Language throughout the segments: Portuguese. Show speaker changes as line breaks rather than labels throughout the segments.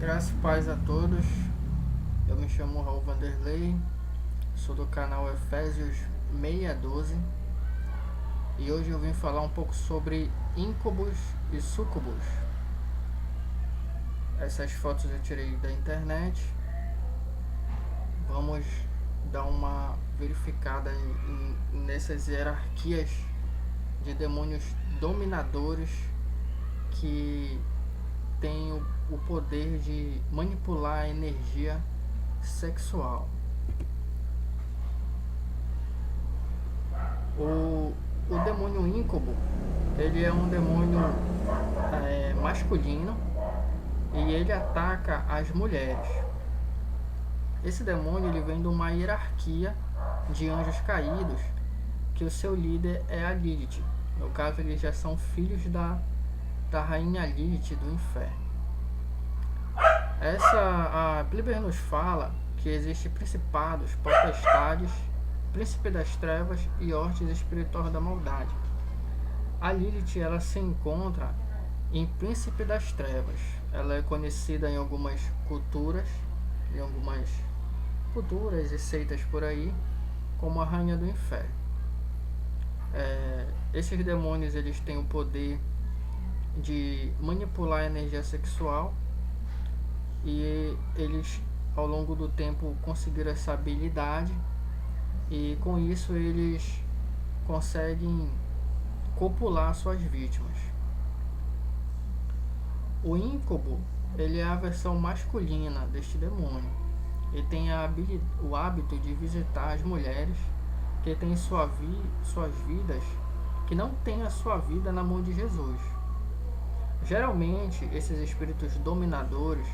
Graças e paz a todos. Eu me chamo Raul Vanderlei, sou do canal Efésios 612 e hoje eu vim falar um pouco sobre íncubos e súcubos. Essas fotos eu tirei da internet. Vamos dar uma verificada nessas hierarquias de demônios dominadores que têm o poder de manipular a energia sexual. O demônio íncubo, ele é um demônio masculino e ele ataca as mulheres. Esse demônio ele vem de uma hierarquia de anjos caídos, que o seu líder é a Lilith. No caso, eles já são filhos da rainha Lilith do inferno. A Bíblia nos fala que existem principados, potestades, príncipe das trevas e hostes espirituais da maldade. A Lilith ela se encontra em príncipe das trevas. Ela é conhecida em algumas culturas e seitas por aí como a rainha do inferno. Esses demônios eles têm o poder de manipular a energia sexual e eles ao longo do tempo conseguiram essa habilidade e com isso eles conseguem copular suas vítimas. O íncubo ele é a versão masculina deste demônio e tem o hábito de visitar as mulheres que têm suas vidas, que não têm a sua vida na mão de Jesus. Geralmente esses espíritos dominadores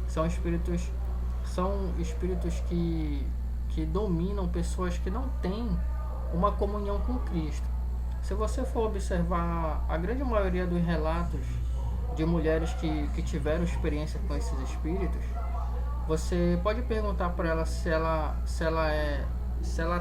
são espíritos que dominam pessoas que não têm uma comunhão com Cristo. Se você for observar a grande maioria dos relatos de mulheres que tiveram experiência com esses espíritos, você pode perguntar para ela se ela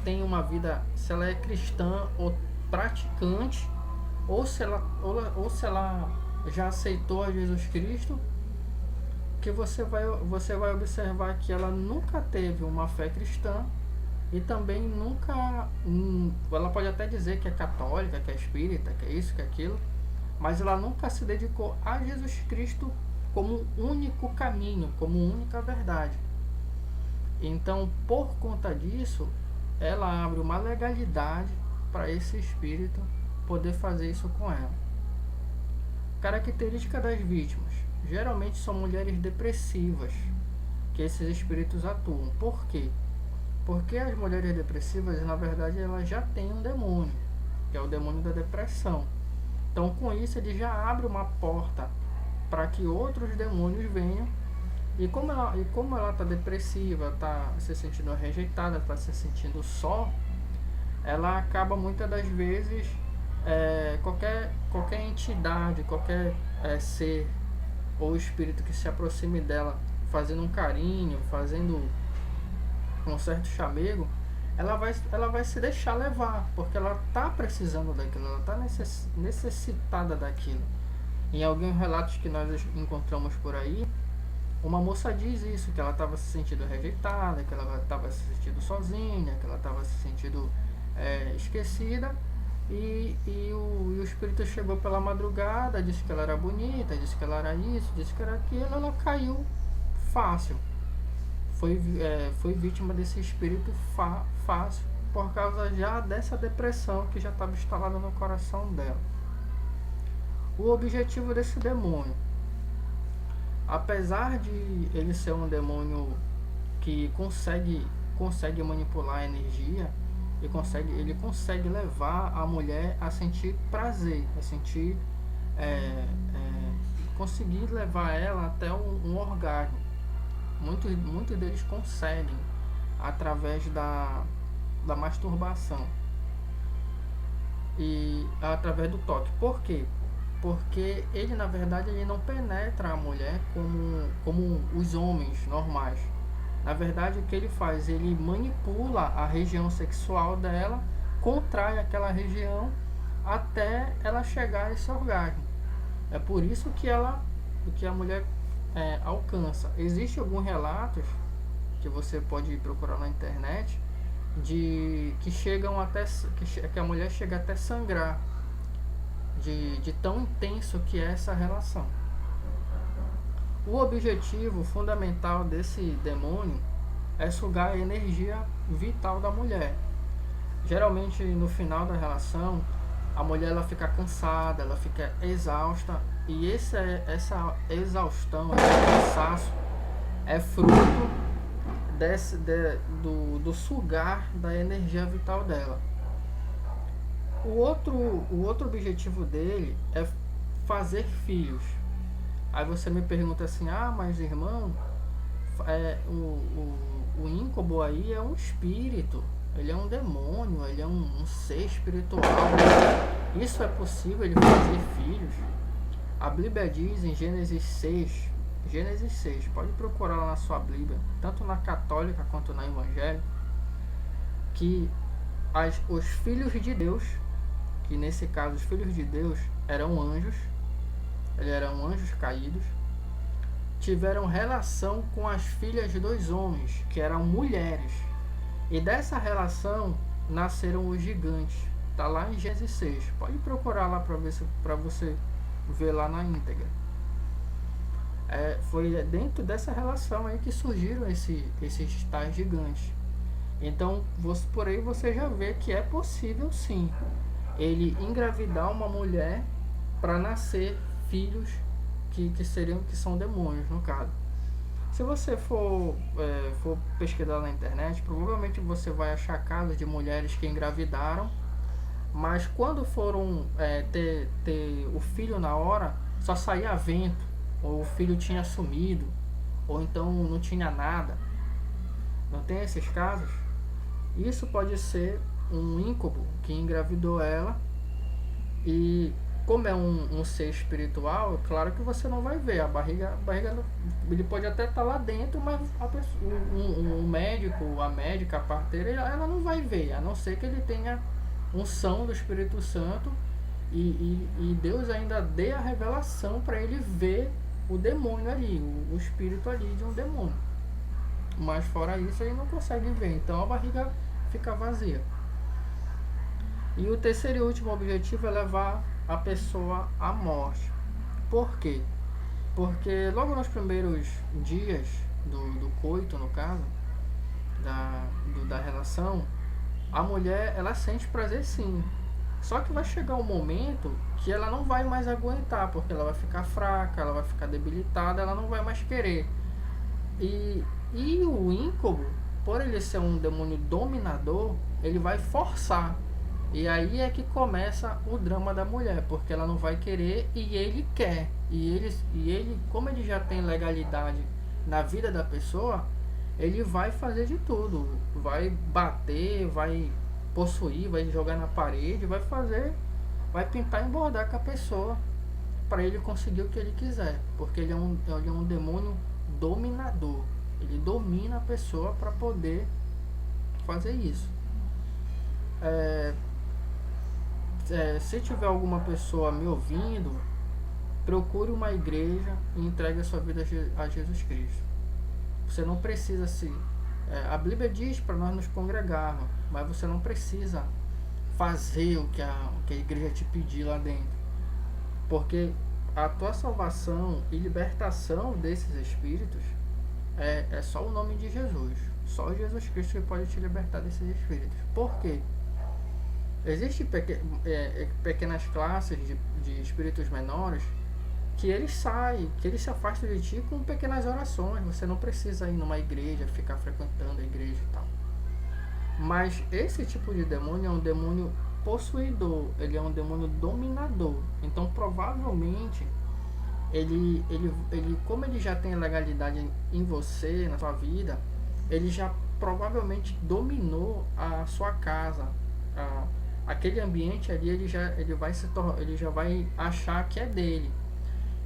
tem uma vida, se ela é cristã ou praticante, ou se ela já aceitou a Jesus Cristo, que você vai observar que ela nunca teve uma fé cristã e também nunca, ela pode até dizer que é católica, que é espírita, que é isso, que é aquilo, mas ela nunca se dedicou a Jesus Cristo como único caminho, como única verdade. Então, por conta disso, ela abre uma legalidade para esse espírito poder fazer isso com ela. Característica das vítimas: geralmente são mulheres depressivas que esses espíritos atuam. Por quê? Porque as mulheres depressivas, na verdade, elas já têm um demônio, que é o demônio da depressão. Então, com isso, ele já abre uma porta para que outros demônios venham. E como ela está depressiva, está se sentindo rejeitada, está se sentindo só, ela acaba muitas das vezes, qualquer entidade, qualquer ser ou espírito que se aproxime dela, fazendo um carinho, fazendo um certo chamego, ela vai se deixar levar, porque ela está precisando daquilo, ela está necessitada daquilo. Em alguns relatos que nós encontramos por aí, uma moça diz isso, que ela estava se sentindo rejeitada, que ela estava se sentindo sozinha, que ela estava se sentindo esquecida, e o espírito chegou pela madrugada, disse que ela era bonita, disse que ela era isso, disse que era aquilo, ela caiu fácil. Foi vítima desse espírito fácil, por causa já dessa depressão que já estava instalada no coração dela. O objetivo desse demônio, apesar de ele ser um demônio que consegue manipular a energia, ele consegue levar a mulher a sentir prazer, a sentir conseguir levar ela até um orgasmo. Muitos deles conseguem através da masturbação e através do toque. Por quê? Porque ele, na verdade, ele não penetra a mulher como os homens normais. Na verdade, o que ele faz? Ele manipula a região sexual dela, contrai aquela região até ela chegar a esse orgasmo. É por isso que a mulher alcança. Existem alguns relatos que você pode procurar na internet de que chegam até que a mulher chega até sangrar de tão intenso que é essa relação. O objetivo fundamental desse demônio é sugar a energia vital da mulher. Geralmente no final da relação, a mulher ela fica cansada, ela fica exausta, e essa exaustão, esse cansaço é fruto do sugar da energia vital dela. O outro objetivo dele é fazer filhos. Aí você me pergunta assim, mas irmão, o íncube aí é um espírito, ele é um demônio, ele é um ser espiritual. Isso é possível, ele fazer filhos? A Bíblia diz em Gênesis 6, pode procurar lá na sua Bíblia, tanto na católica quanto na evangélica, que os filhos de Deus, que nesse caso os filhos de Deus eram anjos, eles eram anjos caídos, tiveram relação com as filhas dos homens, que eram mulheres, e dessa relação nasceram os gigantes. Está lá em Gênesis 6, pode procurar lá para você ver lá na íntegra. Foi dentro dessa relação aí que surgiram esses tais gigantes. Então, por aí você já vê que é possível sim ele engravidar uma mulher para nascer filhos que são demônios, no caso. Se você for pesquisar na internet, provavelmente você vai achar casos de mulheres que engravidaram, mas quando foram ter o filho na hora, só saía vento, ou o filho tinha sumido, ou então não tinha nada. Não tem esses casos? Isso pode ser um íncube que engravidou ela, e como é um ser espiritual, é claro que você não vai ver a barriga ele pode até estar lá dentro, mas o médico, a médica, a parteira, ela não vai ver, a não ser que ele tenha unção do Espírito Santo e Deus ainda dê a revelação para ele ver o demônio ali, o espírito ali de um demônio. Mas fora isso ele não consegue ver, então a barriga fica vazia. E o terceiro e último objetivo é levar a pessoa à morte. Por quê? Porque logo nos primeiros dias do coito, no caso, da relação, a mulher ela sente prazer sim. Só que vai chegar um momento que ela não vai mais aguentar, porque ela vai ficar fraca, ela vai ficar debilitada, ela não vai mais querer. E o íncube, por ele ser um demônio dominador, ele vai forçar. E aí é que começa o drama da mulher, porque ela não vai querer e ele quer. E ele, como ele já tem legalidade na vida da pessoa, ele vai fazer de tudo. Vai bater, vai possuir, vai jogar na parede, vai pintar e bordar com a pessoa para ele conseguir o que ele quiser. Porque ele é um demônio dominador. Ele domina a pessoa para poder fazer isso. Se tiver alguma pessoa me ouvindo, procure uma igreja e entregue a sua vida a Jesus Cristo. Você não precisa a Bíblia diz para nós nos congregarmos, mas você não precisa fazer o que a igreja te pedir lá dentro, porque a tua salvação e libertação desses espíritos é só o nome de Jesus. Só Jesus Cristo que pode te libertar desses espíritos. Por quê? Existem pequenas classes de espíritos menores que eles se afastam de ti com pequenas orações. Você não precisa ir numa igreja, ficar frequentando a igreja e tal. Mas esse tipo de demônio é um demônio possuidor, ele é um demônio dominador. Então provavelmente ele como ele já tem legalidade em você, na sua vida, ele já provavelmente dominou a sua casa, aquele ambiente ali, ele já vai achar que é dele.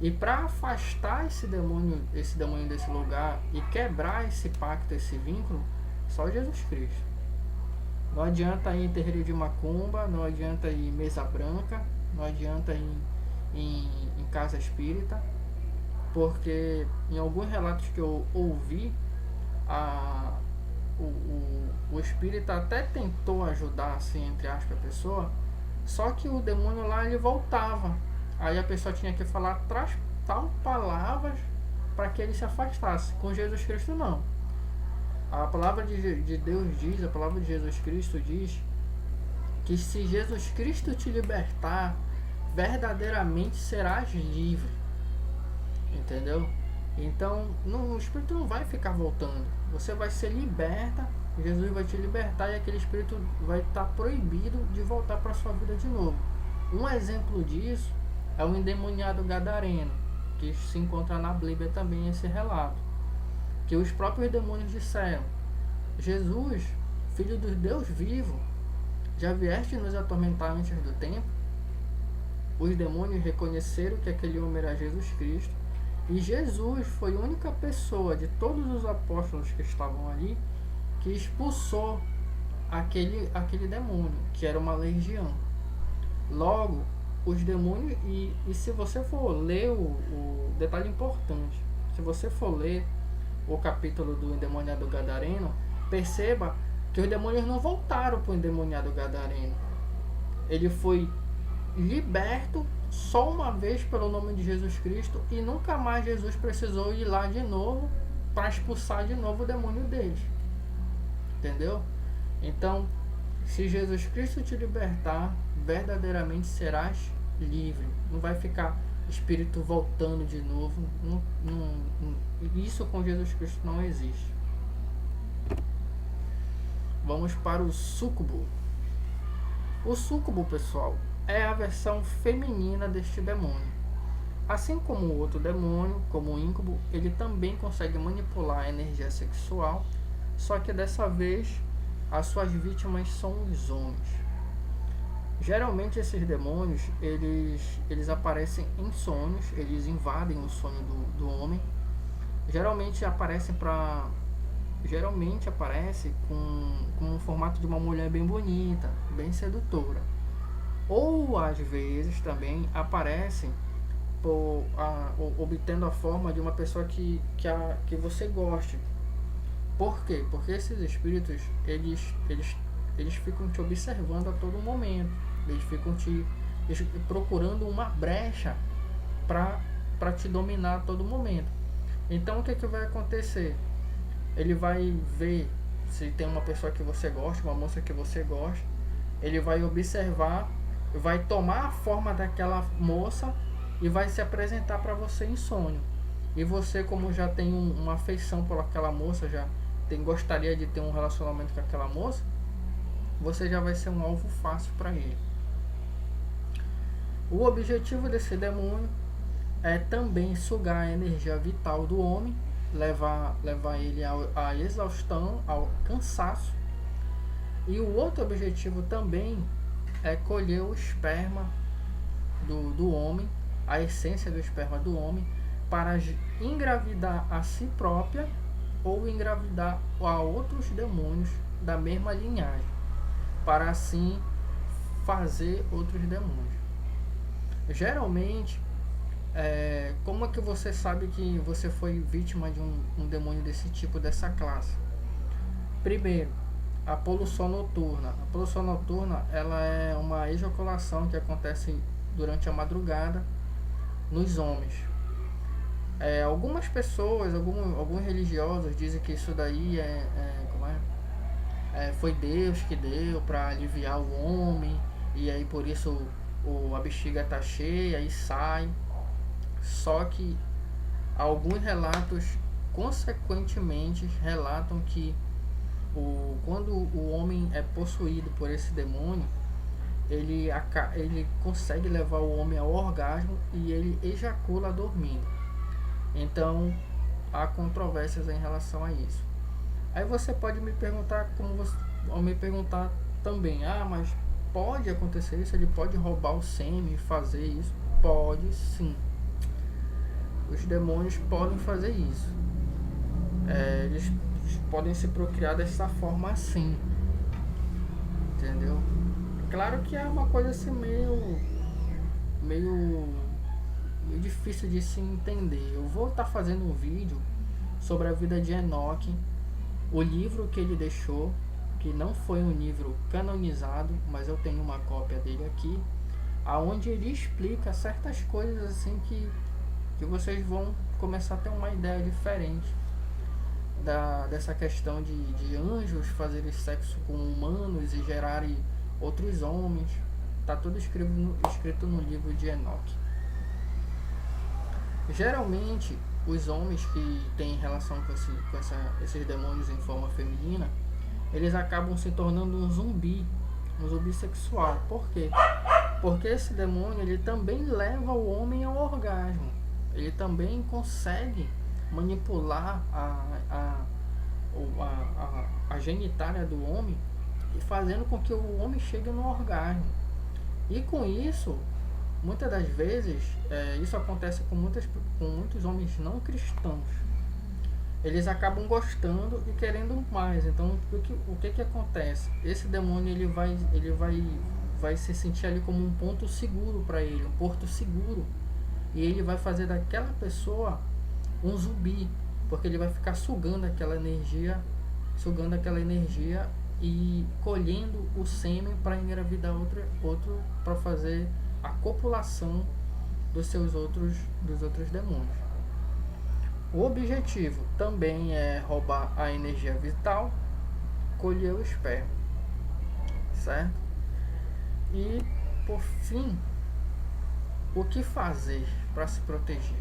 E para afastar esse demônio desse lugar e quebrar esse pacto, esse vínculo, só Jesus Cristo. Não adianta ir em terreiro de macumba, não adianta ir em mesa branca, não adianta ir em casa espírita, porque em alguns relatos que eu ouvi, o espírito até tentou ajudar, assim, entre aspas, a pessoa, só que o demônio lá ele voltava. Aí a pessoa tinha que falar tal palavras para que ele se afastasse. Com Jesus Cristo não. A palavra de Deus diz, a palavra de Jesus Cristo diz que se Jesus Cristo te libertar, verdadeiramente serás livre. Entendeu? Então o espírito não vai ficar voltando. Você vai ser liberta, Jesus vai te libertar e aquele espírito vai estar proibido de voltar para a sua vida de novo. Um exemplo disso é o endemoniado gadareno, que se encontra na Bíblia também esse relato. Que os próprios demônios disseram: Jesus, filho do Deus vivo, já vieste nos atormentar antes do tempo? Os demônios reconheceram que aquele homem era Jesus Cristo, e Jesus foi a única pessoa de todos os apóstolos que estavam ali que expulsou aquele demônio, que era uma legião. Logo, os demônios, e se você for ler o detalhe importante, se você for ler o capítulo do endemoniado gadareno, perceba que os demônios não voltaram para o endemoniado gadareno. Ele foi liberto só uma vez pelo nome de Jesus Cristo e nunca mais Jesus precisou ir lá de novo para expulsar de novo o demônio deles. Entendeu? Então, se Jesus Cristo te libertar, verdadeiramente serás livre. Não vai ficar espírito voltando de novo. Isso com Jesus Cristo não existe. Vamos para o súcubo. O súcubo, pessoal, é a versão feminina deste demônio. Assim como o outro demônio, como o íncube, ele também consegue manipular a energia sexual, só que dessa vez as suas vítimas são os homens. Geralmente esses demônios, eles aparecem em sonhos, eles invadem o sonho do homem. Geralmente aparece com um formato de uma mulher bem bonita, bem sedutora. Ou às vezes também aparecem obtendo a forma de uma pessoa que você goste. Por quê? Porque esses espíritos eles ficam te observando a todo momento. Eles ficam procurando uma brecha para te dominar a todo momento. Então o que vai acontecer? Ele vai ver se tem uma pessoa que você gosta, uma moça que você gosta. Ele vai observar, vai tomar a forma daquela moça e vai se apresentar para você em sonho. E você, como já tem uma afeição por aquela moça, gostaria de ter um relacionamento com aquela moça, você já vai ser um alvo fácil para ele. O objetivo desse demônio é também sugar a energia vital do homem, levar ele à exaustão, ao cansaço. E o outro objetivo também é colher o esperma do homem, a essência do esperma do homem, para engravidar a si própria ou engravidar a outros demônios da mesma linhagem, para assim fazer outros demônios. Geralmente, como é que você sabe que você foi vítima de um demônio desse tipo, dessa classe? Primeiro, a poluição noturna. A poluição noturna, ela é uma ejaculação que acontece durante a madrugada nos homens. Algumas pessoas, alguns religiosos dizem que isso daí foi Deus que deu para aliviar o homem, e aí por isso a bexiga está cheia e sai. Só que alguns relatos consequentemente relatam que quando o homem é possuído por esse demônio, ele consegue levar o homem ao orgasmo e ele ejacula dormindo. Então há controvérsias em relação a isso. Aí você pode me perguntar, também, mas pode acontecer isso? Ele pode roubar o sêmen e fazer isso? Pode sim. Os demônios podem fazer isso. Eles podem se procriar dessa forma assim. Entendeu? Claro que é uma coisa assim meio meio difícil de se entender. Eu vou estar fazendo um vídeo sobre a vida de Enoque, o livro que ele deixou, que não foi um livro canonizado, mas eu tenho uma cópia dele aqui, aonde ele explica certas coisas assim que vocês vão começar a ter uma ideia diferente dessa questão de anjos fazerem sexo com humanos e gerarem outros homens. Está tudo escrito no livro de Enoque. Geralmente, os homens que têm relação com esses demônios em forma feminina, eles acabam se tornando um zumbi sexual. Por quê? Porque esse demônio ele também leva o homem ao orgasmo. Ele também consegue manipular a genitália do homem e fazendo com que o homem chegue no orgasmo. E com isso, muitas das vezes, isso acontece com muitos homens não cristãos. Eles acabam gostando e querendo mais. Então, o que acontece? Esse demônio ele vai se sentir ali como um ponto seguro para ele, um porto seguro. E ele vai fazer daquela pessoa um zumbi, porque ele vai ficar sugando aquela energia e colhendo o sêmen para engravidar outro para fazer a copulação dos outros demônios. O objetivo também é roubar a energia vital, colher o esperma, certo? E por fim, o que fazer para se proteger?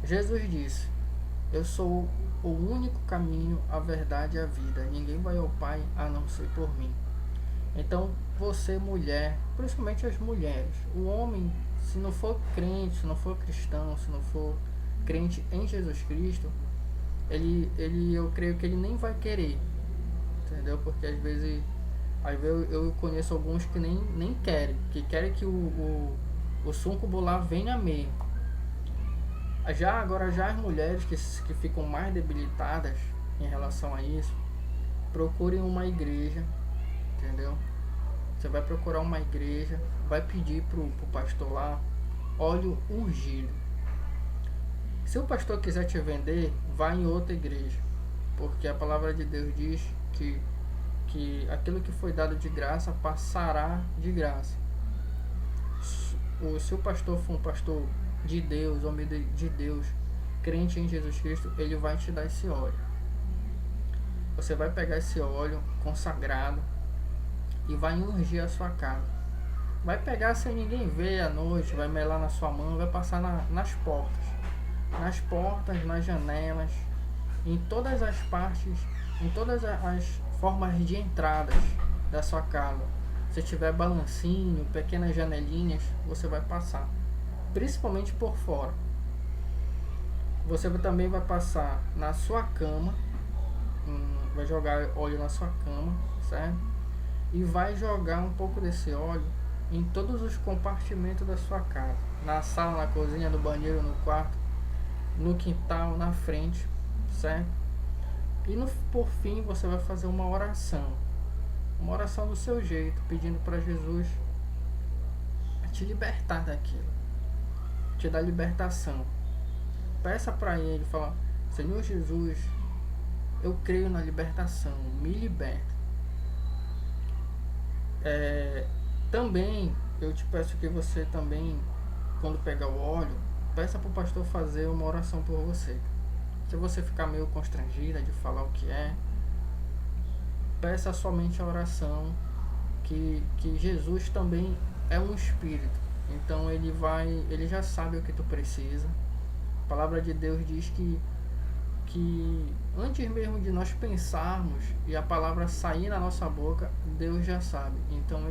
Jesus disse: eu sou o único caminho, a verdade e a vida. Ninguém vai ao Pai a não ser por mim. Então, você, mulher, principalmente as mulheres, o homem, se não for crente, se não for cristão, se não for crente em Jesus Cristo, eu creio que ele nem vai querer, entendeu? Porque às vezes eu conheço alguns que nem querem, que querem que o súncubo venha mesmo. Agora as mulheres que ficam mais debilitadas em relação a isso, procurem uma igreja, entendeu? Você vai procurar uma igreja, vai pedir pro pastor lá óleo ungido. Se o pastor quiser te vender, vá em outra igreja, porque a palavra de Deus diz que aquilo que foi dado de graça passará de graça. Se o pastor for um pastor de Deus, homem de Deus, crente em Jesus Cristo, ele vai te dar esse óleo. Você vai pegar esse óleo consagrado e vai ungir a sua casa. Vai pegar sem ninguém ver à noite, vai melar na sua mão, vai passar nas portas, nas janelas, em todas as partes, em todas as formas de entradas da sua casa. Se tiver balancinho, pequenas janelinhas, você vai passar, principalmente por fora. Você também vai passar na sua cama, vai jogar óleo na sua cama, certo? E vai jogar um pouco desse óleo em todos os compartimentos da sua casa, na sala, na cozinha, no banheiro, no quarto, no quintal, na frente, certo? E por fim você vai fazer uma oração do seu jeito, pedindo para Jesus te libertar daquilo, te dar libertação. Peça para ele, fala: Senhor Jesus, eu creio na libertação, me liberta. Também eu te peço que você também, quando pegar o óleo, peça para o pastor fazer uma oração por você. Se você ficar meio constrangida de falar o que é, peça somente a oração, que Jesus também é um espírito, então ele já sabe o que tu precisa. A palavra de Deus diz que antes mesmo de nós pensarmos e a palavra sair na nossa boca, Deus já sabe. Então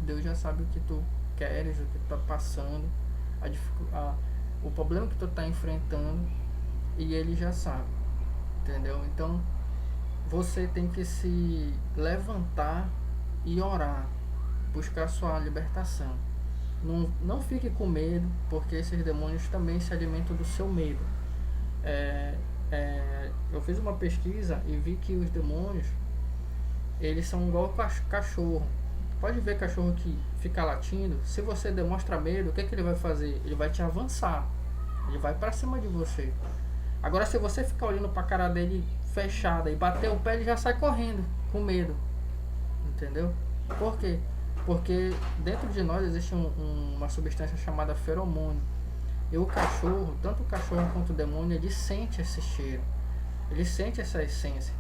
Deus já sabe o que tu queres, o que tu tá passando, o problema que tu tá enfrentando, e ele já sabe, entendeu? Então você tem que se levantar e orar, buscar sua libertação. Não fique com medo, porque esses demônios também se alimentam do seu medo. Eu fiz uma pesquisa e vi que os demônios, eles são igual cachorro. Pode ver cachorro que fica latindo. Se você demonstra medo, o que, que ele vai fazer? Ele vai te avançar. Ele vai pra cima de você. Agora, se você ficar olhando pra cara dele fechada e bater o pé, ele já sai correndo, com medo. Entendeu? Por quê? Porque dentro de nós existe uma substância chamada feromônio. E o cachorro, tanto o cachorro quanto o demônio, ele sente esse cheiro. Ele sente essa essência.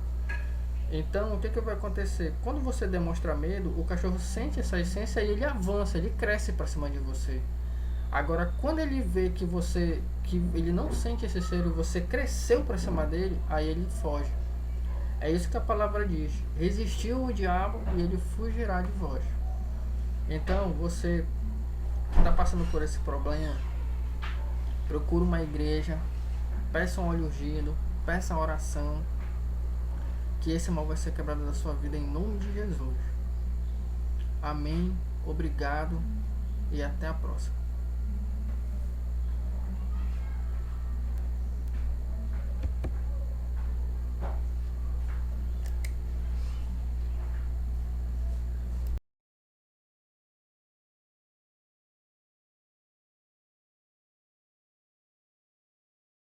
Então, o que vai acontecer? Quando você demonstra medo, o cachorro sente essa essência e ele avança, ele cresce para cima de você. Agora, quando ele vê que ele não sente esse cheiro e você cresceu para cima dele, aí ele foge. É isso que a palavra diz. Resistiu o diabo e ele fugirá de vós. Então, você está passando por esse problema, procura uma igreja, peça um óleo ungido, peça uma oração, que esse mal vai ser quebrado da sua vida em nome de Jesus. Amém, obrigado e até a próxima.